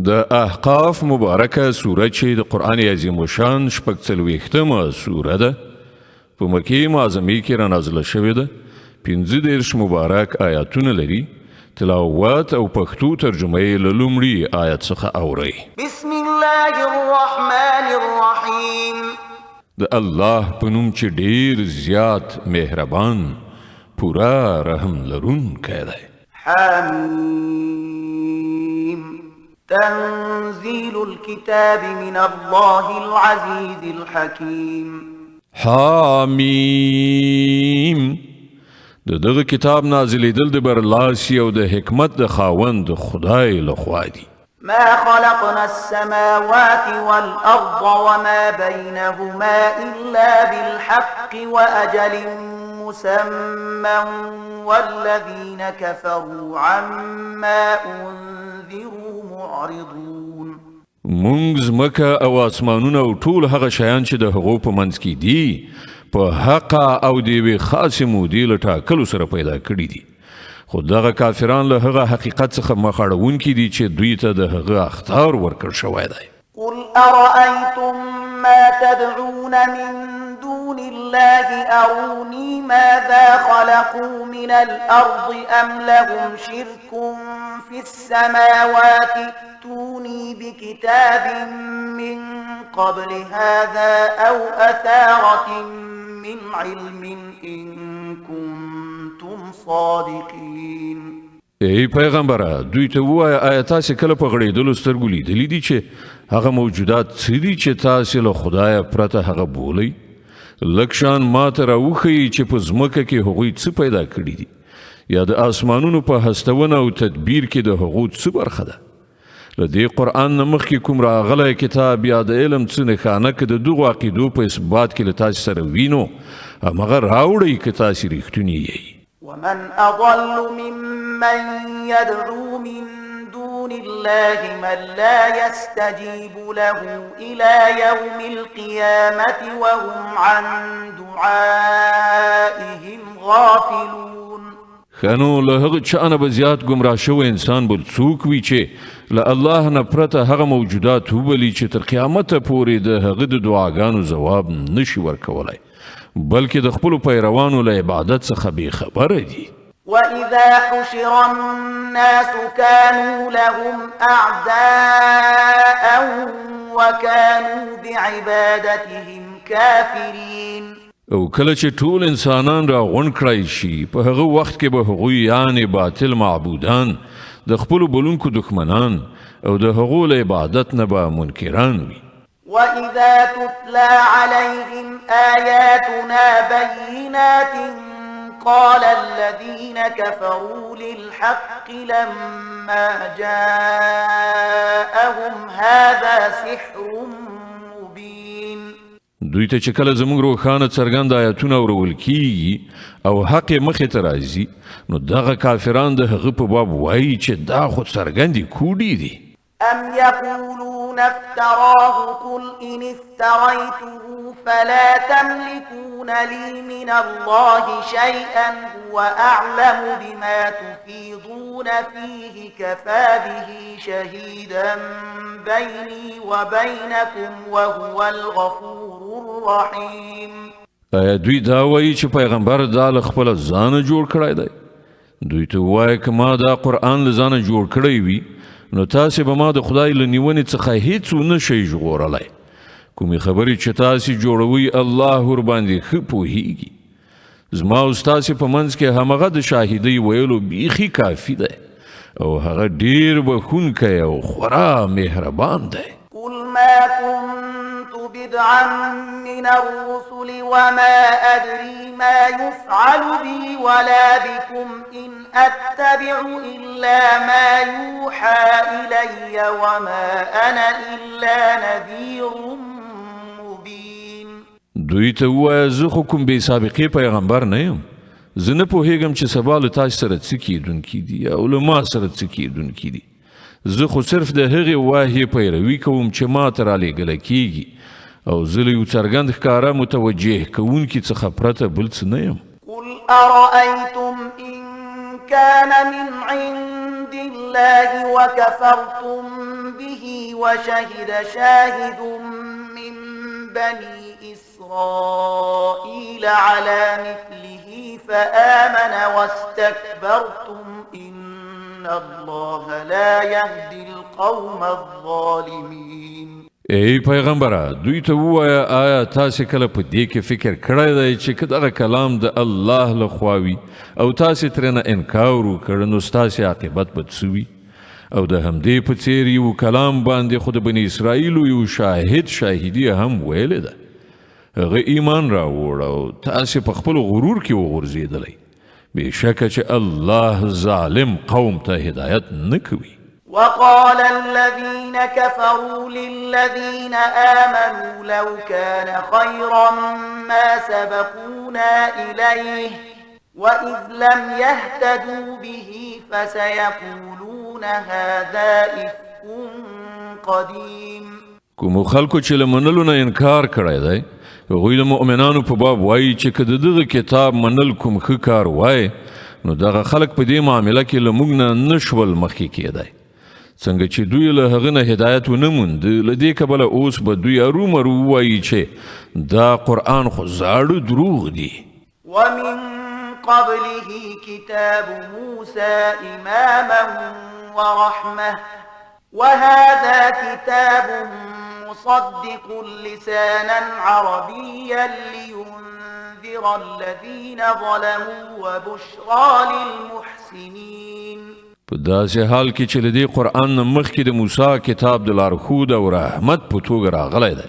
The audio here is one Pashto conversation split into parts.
د احقاف مبارکه سوره چې د قرآن عظیم الشان شپږ څلوېښتمه سوره ده په مکې معظمې کې رانازله شوې ده. 15 مبارک آیاتونه لري. تلاوت او پښتو ترجمه یې له لومړي آیت څخه اورئ. بسم الله الرحمن الرحیم. د الله په نوم چې ډیر زیات مهربان پورا رحم لرونکی دی. حمیم. تنزيل الكتاب من الله العزيز الحكيم. حمیم. دغه کتاب نازلېدل د برلاسي او د حکمت د خاوند خدای لخوا دی. ما خلقنا السماوات والأرض وما بينهما إلا بالحق وأجل مسمى والذين كفروا عما أنذروا معرضون. مونږ ځمکه او اسمانونه او ټول هغه شیان چې د هغو په منځ کې دي په حق او د یوې خاصې مودې له ټاکلو سره پیدا کړي دي. خو دغه کافران له هغه حقیقت څخه مخ اړوونکي دي چې دوی ته د هغه اخطار ورکړل شوی دی. قل أرأيتم ما تدعون من دون الله أروني ماذا خلقوا من الأرض أم لهم شرك في السماوات ائتوني بكتاب من قبل هذا أو أثارة من علم إن كنتم صادقين. ای پیغمبره دوی ته ووایه آیا تاسې کله په غړېدلو سترګو لیدلي دي چې هغه موجودات څه دي چې تاسې له خدایه پرته هغه بولئ؟ لږ شان ما ته راوښیي چې په ځمکه کې هغوی څه پیدا کړي دي یا د آسمانونو په هستونه او تدبیر کې د هغو څه برخه ده. له دې قرآن نه مخکې کوم راغلی کتاب یا د علم څه نښانه که د دغو عقیدو په اثبات کې له تاسې سره وینو همغه راوړئ که تاسې رښتونی یئ. ومن أضل ممن يدعو من دون الله من لا يستجيب له إلى يوم القيامة وهم عن دعائهم غافلون. خنو له هغه چا نه به زیات ګمراه شوی انسان بل څوک وي چې له الله نه پرته هغه موجودات وبلي چې تر قیامته پورې د هغه د دعاګانو ځواب نشي ورکولی بلکې د خپلو پیروانو له عبادت څخه بېخبره دي. وإذا حشر الناس كانوا لهم أعداء وكانوا بعبادتهم كافرين. او کله چې ټول انسانان را غونډ کړای شي په هغه وخت کې به هغوی یعنې باطل معبودان د خپلو بلونکو دښمنان او د هغو له عبادت نه به منکران وي. وإذا تتلى عليهم آياتنا بينات قال الذين كفروا للحق لما جاءهم هذا سحر مبين. دوی ته چې کله زموږ روښانه څرګند آیاتونه اورول کیږي او حق یې مخې ته راځي نو دغه کافران د هغه په باب وایي چې دا خو څرګندې کوډې دي. أم يقولون افتراه قل إن افتريته فلا تملكون لي من الله شيئا هو أعلم بما تفيضون فيه كفى به شهيدا بيني وبينكم وهو الغفور الرحيم. دوی دا وایي چې پیغمبر دا له خپله ځانه جوړ کړی دی. دوی ته ووایه که ما دا قرآن له ځانه جوړ کړی وي نو تاسې به ما د خدای له نیونې څخه هیڅ ونه شئ ژغورلی. کومې خبرې چې تاسې جوړوئ الله ورباندې ښه پوهیږي. زما او ستاسې په منځ کې همغه د شاهدۍ ویلو بیخي کافي دی او هغه ډیر بخښونکی او خورا مهربان دی. قل ما كنت بدعا من الرسل وما أدري ما يفعل بي ولا بكم إن أتبع إلا ما يوحى إلي وما أنا إلا نذير مبين. دوی ته ووایه زه خو کوم بې سابقې پیغمبر نه یم. زه نه پوهېږم چې سبا له تاسې سره څه کیدونکي دي او له ما سره څه کیدونکي دي. زه خو صرف د هغې وحی پیروي کوم چې ما ته رالیږله کیږي او زه له یو څرګند ښکاره متوجه کوونکي څخه پرته بل څه نه یم. قل أرأيتم إن كان من عند عند الله وكفرتم به وشهد شاهد من بني إسرائيل على مثله فآمن واستكبرتم إن الله لا يهدي القوم الظالمين. ای پیغمبره دوی ته ووایه آیا تاسې کله په دې کې فکر کړی دی چې که دغه کلام د الله لخوا وي او تاسې ترېنه انکار وکړ نو ستاسې عاقبت به څه وي؟ او د همدې په څېر یو کلام باندې خو د بني اسرائیلو یو شاهدي هم ویلې ده. هغه ایمان راوړ او تاسې په خپل غرور کې وغورځېدلی. بېشکه چې الله ظالم قوم ته هدایت نه کوي. وقال الذين كفروا للذين آمنوا لو كان خيرا ما سبقونا إليه وإذ لم يهتدوا به فسيقولون هذا إفك قديم. کومو خلکو چې له منلو نه انکار کړی دی هغوی د مؤمنانو په باب وایي چې که د دغه کتاب منل کوم ښه کار وای نو دغه خلک په دې معامله کې له موږ نه نشول مخکې کېدی. څنګه چې دوی له هغه نه هدایت ونه موند له دې کبله اوس به دوی ارومرو ووایي چې دا قرآن خو زاړه دروغ دي. ومن قبله كتاب موسى إماما ورحمة وهذا كتاب مصدق لسانا عربيا لينذر الذين ظلموا وبشرى للمحسنين. په داسې حال کې چې له دې قرآن نه مخکې د موسی کتاب د لارښود او رحمت په توګه راغلی دی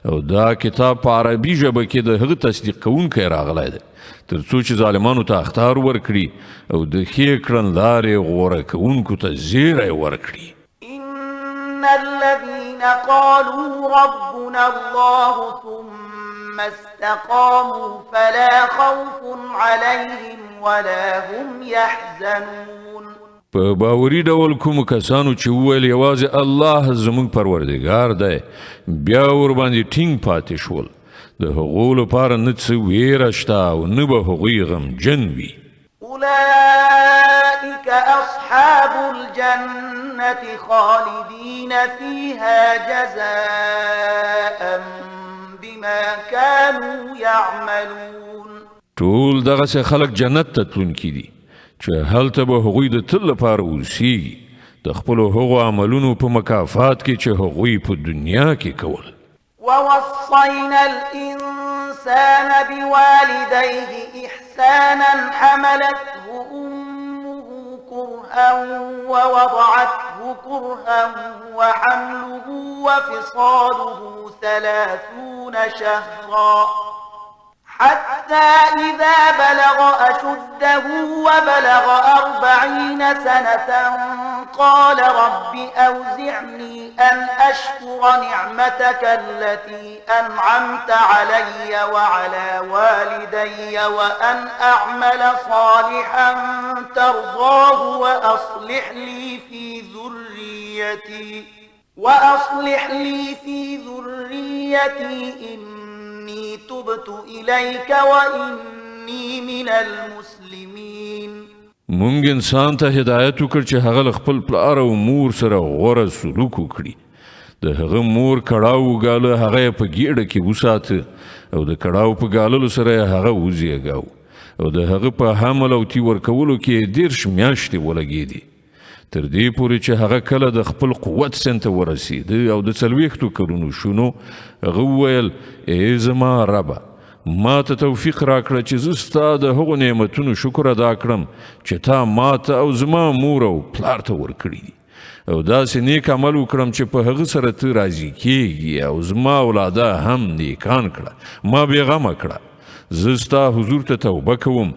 او دا کتاب په عربي ژبه کې د هغه تصدیق کوونکی راغلی دی تر څو چې ظالمانو ته اخطار ورکړي او د ښې کړنلارې غوره کوونکو ته زیری ورکړي. إن الذين قالوا ربنا الله ثم استقاموا فلا خوف عليهم ولا هم يحزنون. په باوري ډول کومو کسانو چې وویل یوازې الله زموږ پروردګار دی بیا ورباندې ټینګ پاتې شول د هغو لپاره نه څه ویره شته او نه به هغوی غمجن وي. أولئك أصحاب الجنة خالدين فيها جزاء بما كانوا يعملون. ټول دغسې خلک جنت ته تلونکي دي چې هلته به هغوی د تل لپاره اوسیږي د خپلو هغو عملونو په مکافات کې چې هغوی په دنیا کې کول. ووصينا الإنسان بوالديه إحسانا حملته أمه كرها ووضعته كرها وحمله وفصاله 30 شهرا حتى إذا بلغ أشده وبلغ 40 سنة قال رب أوزعني أن أشكر نعمتك التي أنعمت علي وعلى والدي وأن أعمل صالحا ترضاه وأصلح لي في ذريتي إني تبت إليك وإني من المسلمين. مونږ انسان ته هدایت وکړ چې هغه خپل پلار او مور سره غوره سلوک وکړي. د هغه مور کړاو غاله هغه په ګیړه کې وساته او د کړاو په غاللو سره هغه وزیږاو او د هغه په حمل او تی ورکولو کې 10 میاشتې ولګېدي تر دې پورې چې هغه کله د خپل قوت سنت ورسید او د 40 کلونو شونو هغه ویل ای زما رب ما ته توفیق راکړه چې زه ستا د هغو نعمتونو شکر ادا کړم چې تا ما ته او زما مور او پلار ته ورکړي دي او داسې نیک عمل وکړم چې په هغه سره ته راضي کېږي او زما اولاده هم نیکان کړه ما بېغمه کړه زه ستا حضور ته توبه کوم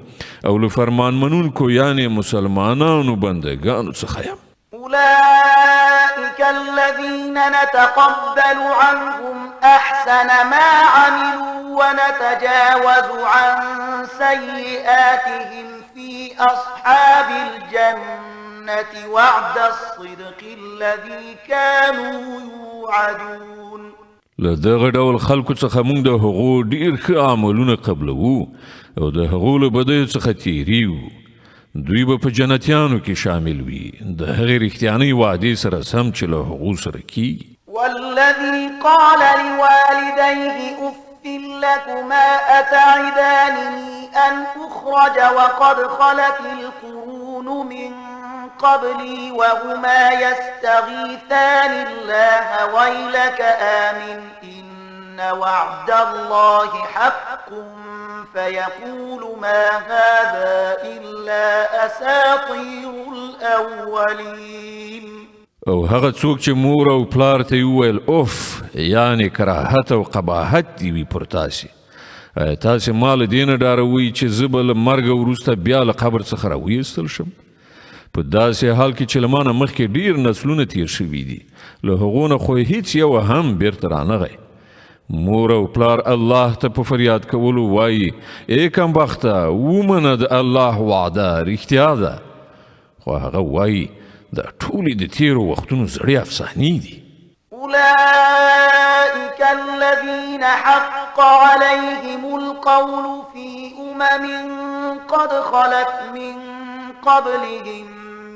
او له فرمان منونکو یعنې مسلمانانو بندګانو څخه یم. أولئك الذين نتقبل عنهم أحسن ما عملوا ونتجاوز عن سيئاتهم في أصحاب الجنة وعد الصدق الذي كانوا يوعدون. لدغه ډول خلکو څخه موږ د هغو ډیر ښه عملونه قبلوو او د هغو له بدیو څخه تیریو دوی به په جنتیانو کې شامل وي د هغې رښتیانۍ وعدې سره سم چې له هغو سره کیږي. والذي قال لوالديه أف لكما أتعدانني أن أخرج وقد خلت القرون من قبلي وهما يستغيثان الله ويلك آمن إن وعد الله حق فيقول ما هذا إلا أساطير الأولين. او هغه څوک چې مور او پلار ته وویل اوف یعنی کراهت او قباحت دی وي پر تاسې تاسې ما له دې نه ډاروئ چې زه به له مرګه وروسته بیا له قبر څخه راویستل شم په داسې حال کې چې له ما نه مخکې ډېر نسلونه تیر شوي دي له هغو نه خو هیڅ یو هم بیرته رانغی. مور او پلار الله ته په فریاد کولو وایي ای کمبخته ومنه د الله وعده رښتیا ده خو هغه وایي دا ټولې د تیرو وختونو زړې افسانې دي. أولئك الذين حق عليهم القول في قد خلت من قبلهم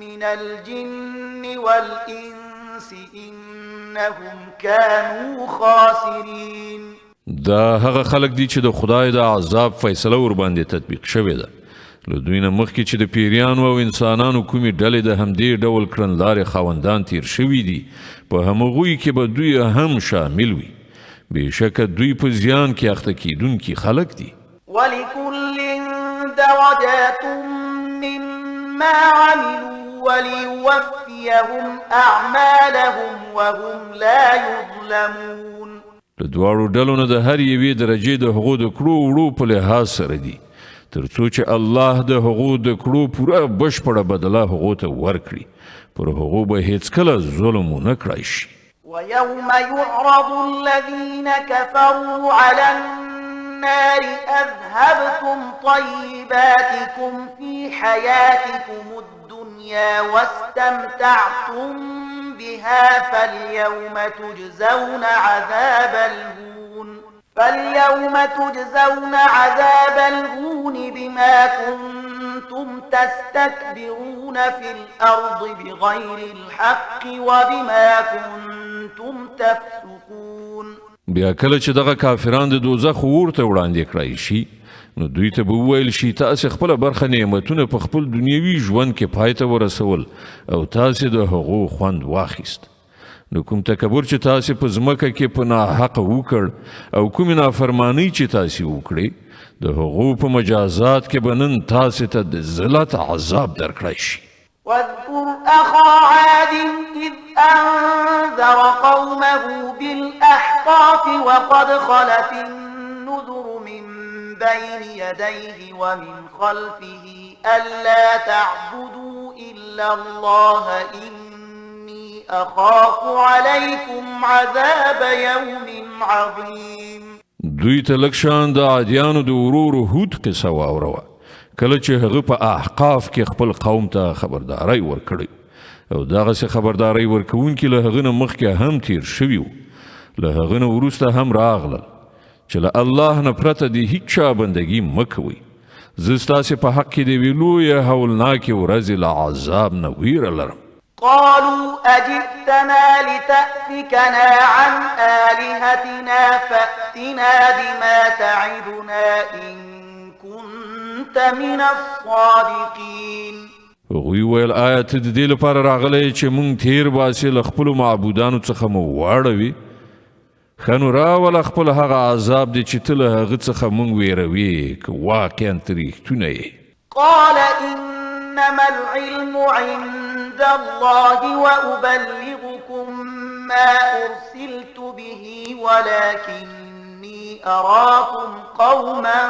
من الجن والإنس إنهم كانوا خاسرين. دا هغه خلق دي چې د خدای د عذاب فیصله ور باندې تطبیق شوې ده له دوی نه مخکې چې د پیریانو او انسانانو کومې ډلې د همدې ډول کړنلارې خاوندان تیر شوي دي په همغوی کې به دوی هم شامل وي بېشکه دوی په زیان کې اخته کیدونکي خلق دي. ولكل درجات مما عملوا وليوفيهم أعمالهم وهم لا يظلمون. د دواړو ډلو نه د هر یوې درجې د هغو د کړو وړو په لحاظ سره دي تر څو چې الله د هغو د کړو پوره بشپړه بدله هغو ته ورکړي پر هغو به هیڅکله ظلم ونه کړای شي. ويوم يعرض الذين كفروا على النار أذهبتم طيباتكم في حياتكم الدنيا واستمتعتم بها فاليوم تجزون عذاب الهون بما كنتم تستكبرون في الأرض بغير الحق وبما كنتم تفسقون. بیا کله چې دغه کافران د دوزخ اور ته وړاندې کړای شي نو دوی ته به وویل شي تاسې خپله برخه نعمتونه په خپل دنیوي ژوند کې پای ته ورسول او تاسې د هغو خوند واخیست. نو کوم تکبر چې تاسې په ځمکه کې په ناحقه وکړ او کومې نافرمانۍ چې تاسې وکړې د هغو په مجازات کې به نن تاسې ته د ذلت عذاب درکړی شي. واذكر أخا عاد إذ أنذر قومه بالأحقاف وقد خلت النذر من بين يديه ومن خلفه ألا تعبدوا إلا الله إني أخاف عليكم عذاب يوم عظيم. دوی ته لږ شان د عادیانو د ورور هود قصه واوروه کله چې هغه په احقاف کې خپل قوم ته خبرداری ورکړی او دغسې خبرداری ورکوونکي له هغه نه مخکې هم تیر شوي وو له هغه نه وروسته هم راغلل چې له الله نه پرته د هیڅ چا بندګي مه کوئ زه ستاسې په حق کې د یوې لویې هولناکې ورځې له عذاب نه ویره لرم. قالوا أجئتنا لتأفكنا عن آلهتنا فأتنا بما تعدنا إن كنت من الصادقين. هغوی ویل آیا ته د دې لپاره راغلی چې موږ تیر باسې له خپلو معبودانو څخه مو واړوي ښه نو راوله خپل هغه عذاب دی چې ته له هغه څخه موږ ویروې که واقعا ته رښتونه یې. قال إنما العلم عند الله وأبلغكم ما أرسلت به ولكني أراكم قوما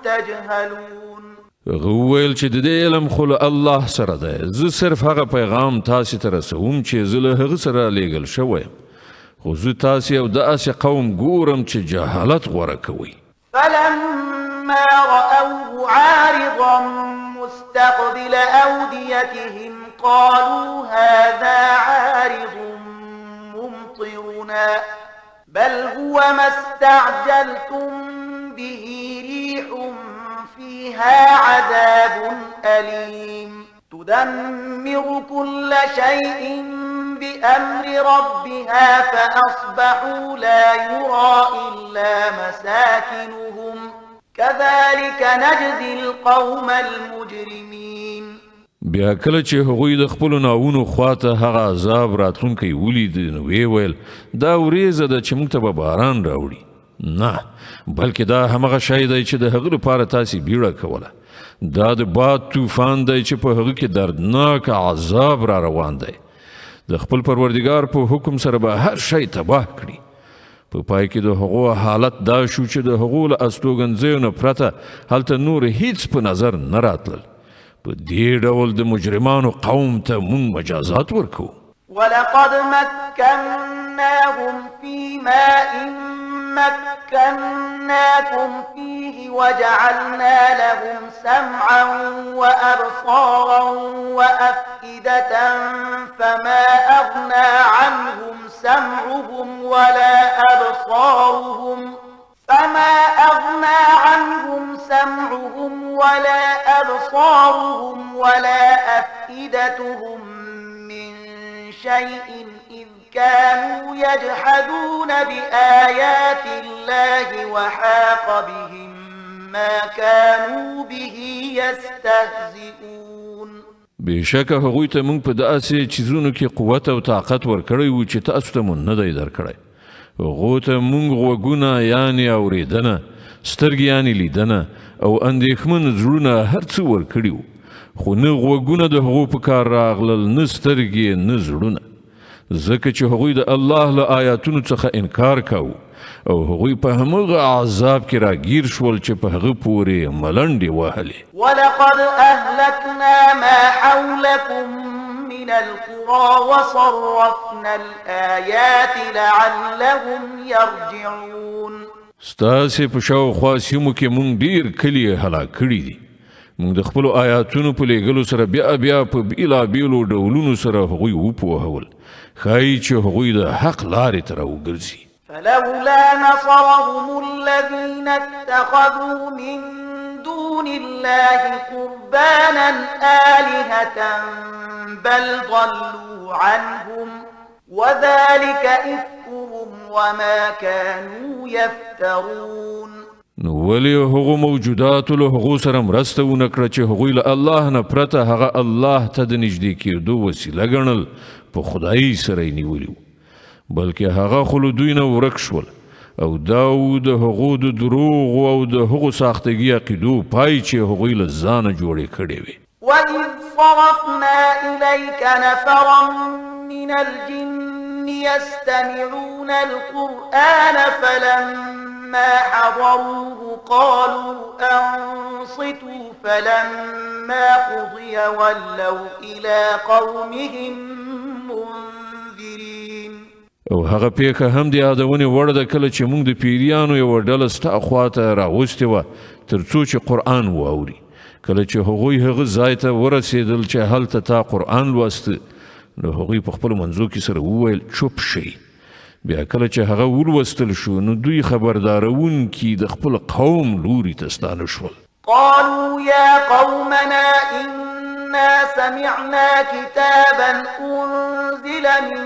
تجهلون. هغه وویل چې د دې علم خو له الله سره دی زه صرف هغه پیغام تاسې ته رسوم چې زه له هغه سره لیږل شوی یم خو زه تاسې یو داسې قوم ګورم چې جهالت غوره کوي. فلما رأوه عارضا مستقبل أوديتهم قالوا هذا عارض ممطرنا بل هو ما استعجلتم به ريح فيها عذاب أليم تدمر كل شيء بأمر ربها فأصبحوا لا يرى إلا مساكنهم كذلك نجزي القوم المجرمين. بیا کله چې هغوی د خپل ناونو خواته هغه عذاب راتلونکی ولید نو ویل دا وریځه ده چې موږ ته به باران راوړي. نه بلکې دا همغه شی دی چې د هغه لپاره تاسې بیړه کوله. دا د باد طوفان دی چې په هغه کې دردناک عذاب را روان دی. د خپل پروردګار په حکم سره به هر شی تباه کړي. په پای کې د هغو حالت دا شو چې د هغو له استوګنځیو نه پرته هلته نور هیڅ په نظر نه راتلل. په دې ډول د مجرمانو قوم ته مونږ مجازات ورکو. ولقد مكناهم في ماء مكناكم فيه وجعلنا لهم سمعا وأبصارا وأفئدة فما أغنى عنهم سمعهم ولا أبصارهم ولا أفئدتهم من شيء إذ كانوا يجحدون بآيات الله وحاق بهم ما كانوا به يستهزئون. بشک هغوی ته موږ په داسې چیزونو کې قوت او طاقت ورکړی و چې تاسو ته مون نه دی درکړی. هغو ته موږ غوږونه یعنې اورېدنه، سترګې یعنې لیدنه او اندېښمن زړونه هر څه ورکړي وو، خو نه غوږونه د هغو په کار راغلل، نه سترګې نه زړونه، ځکه چې هغوی د الله له آیاتونو څخه انکار کاوه او هغوی په همغه عذاب کې راګیر شول چې په هغه پورې ملنډې وهلې. ولقد أهلكنا ما حولكم من القرى وصرفنا الآيات لعلهم يرجعون. ستاسې په شاوخوا سیمو کې مونږ ډیر کلي هلاک کړي دي. مونږ د خپلو آیاتونو په لیږلو سره بیا په بیلابیلو ډولونو سره هغوی وپوهول، ښایي چې هغوی د حق لارې ته راوګرځي. فلولا نصرهم الذين اتخذوا من دون الله قربانا آلهة بل ضلوا عنهم وذلك إفكهم وما كانوا يفترون. نو ولی هغو موجوداتو له هغو سره مرسته ونه کړه چې هغوی له الله نه پرته هغه الله ته د نږدې کېدو وسیله ګڼل، په خدایي سره یې نیولي وو، بلکې هغه خو له دوی نه ورک شول او دا و د هغو د دروغو او د هغو ساختګي عقیدو پای چې هغوی له ځانه جوړې کړې وې. وَإِذْ صَرَفْنَا إِلَيْكَ نَفَرًا مِنَ الْجِنِّ يَسْتَمِعُونَ الْقُرْآنَ فَلَمَّا حَضَرُوهُ قَالُوا أَنصِتُوا فَلَمَّا قُضِيَ وَلَّوْا إِلَى قَوْمِهِمْ مُنذِرِينَ. او هغه پیښه هم د یادونې وړ ده کله چې موږ د پیریانو یوه ډله ستا خواته راوستې وه تر څو چې قرآن واوري. کله چې هغوی هغه ځای ته ورسېدل چې هلته تا قرآن لوسته نو هغوی په خپلو منځو کې سره وویل چوپ شئ. بیا کله چې هغه ولوستل شو نو دوی خبردارونکي د خپل قوم لوري ته ستانه شول. قالوا يا قومنا إنا سمعنا كتابا أنزل من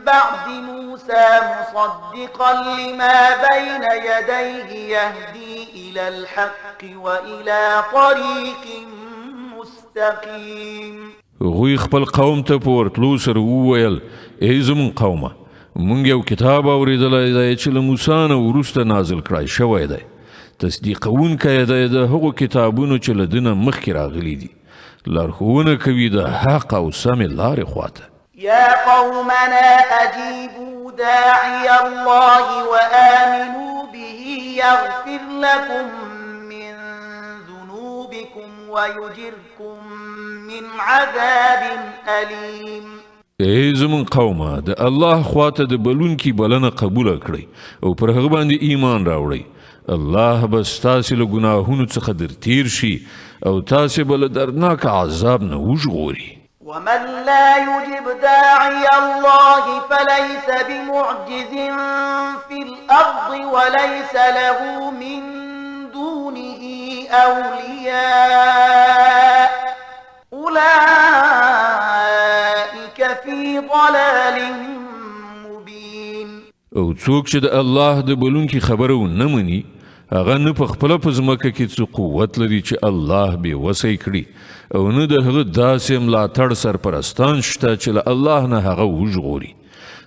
بعد موسى مصدقا لما بين يديه يهدي إلى الحق وإلى طريق مستقيم. هغوی خپل قوم ته په ورتلو سره وویل ای زمون قومه مونږ یو کتاب اورېدلی دی چې له موسی نه وروسته نازل کړی شوی دی، تصدیقونکی دی د هغو کتابونو چې له ده نه مخکې راغلي دي، لارښوونه کوي د حق او سمې لارې خواته. يا قومنا أجيبوا داعي الله وآمنوا به يغفر لكم من ذنوبكم ويجركم من عذاب أليم. ای زمون قومه د الله خواته د بلونکي بلنه قبوله کړئ او پر هغه باندې ایمان راوړئ. الله به ستاسې له ګناهونو څخه در تیر شي او تاسې به له دردناک عذاب نه وژغوري. ومن لا يجب داعي الله فليس بمعجز في الأرض وليس له من دونه أولياء أولئك في ضلال مبين. او څوک چې د الله د بلونکي خبره ونه مني هغه نه په خپله په ځمکه کې څه قوت لري چې الله بې وسی کړي او نه د هغه داسې ملاتړ سرپرستان شته چې له الله نه هغه وژغوري.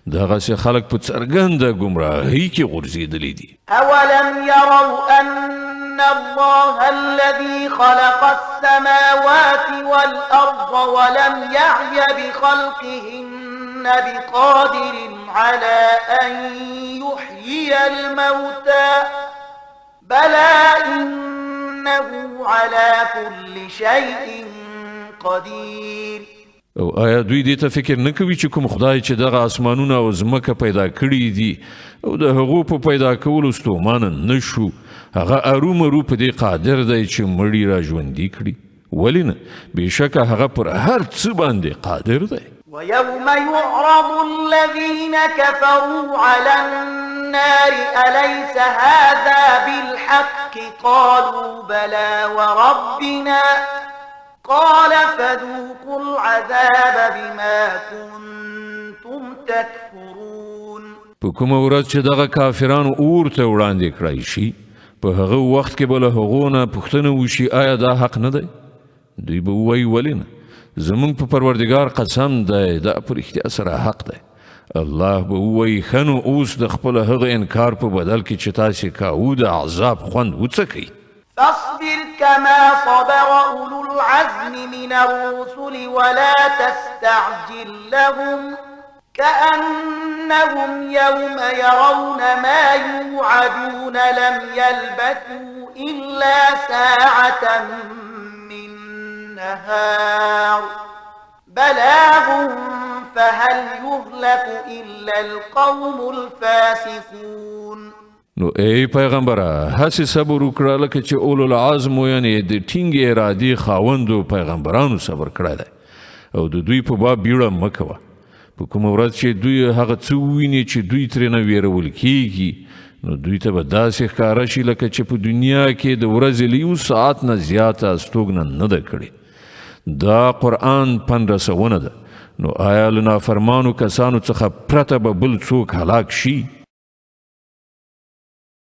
دغسې خلک په څرګنده ګمراهۍ کې غورځېدلي دي. أولم يروا أن الله الذي خلق السماوات والأرض ولم يعي بخلقهن بقادر على أن يحيي الموتى بلى إنه على كل شيء قدير. او آیا دوی دې ته فکر نه کوي چې کوم خدای چې دغه اسمانونه او ځمکه پیدا کړي دي او د هغو په پیدا کولو ستومانه نه شو هغه ارومرو په دې قادر دی چې مړي را ژوندي کړي؟ ولې نه؟ بېشکه هغه پر هر څه باندې قادر دی. ويوم يعرض الذين كفروا على النار أليس هذا بالحق قالوا بلى وربنا قال فذوقوا العذاب بما كنتم تكفرون. په کومه ورځ چې دغه کافرانو اور ته وړاندې کړای شي په هغه وخت کې به له هغو نه پوښتنه وشي آیا دا حق نه دی؟ دوی به ووایي ولې نه؟ زمونږ په پروردګار قسم دی دا په رښتیا سره حق دی. الله به ووایي ښه نو اوس د خپل هغه انکار په بدل کې چې تاسې کاوه د عذاب خوند وڅکئ. فاصبر كما صبر أولو العزم من الرسل ولا تستعجل لهم كأنهم يوم يرون ما يوعدون لم يلبثوا إلا ساعة من نهار بلاغ فهل يهلك إلا القوم الفاسقون. نو ای پیغمبره هسې صبر وکړه لکه چې اولو العزمو یعنې د ټینګې ارادې خاوندو پیغمبرانو صبر کړی دی او د دوی په باب بیړه مه کوه. په کومه ورځ چې دوی هغه څه وویني چې دوی ترېنه ویرول کیږي نو دوی ته به داسې ښکاره شي لکه چې په دنیا کې د ورځې له یو ساعت نه زیاته استوګنه نه ده کړې. دا قرآن پند رسونه ده. نو آیا له نافرمانو کسانو څخه پرته به بل څوک هلاک شي؟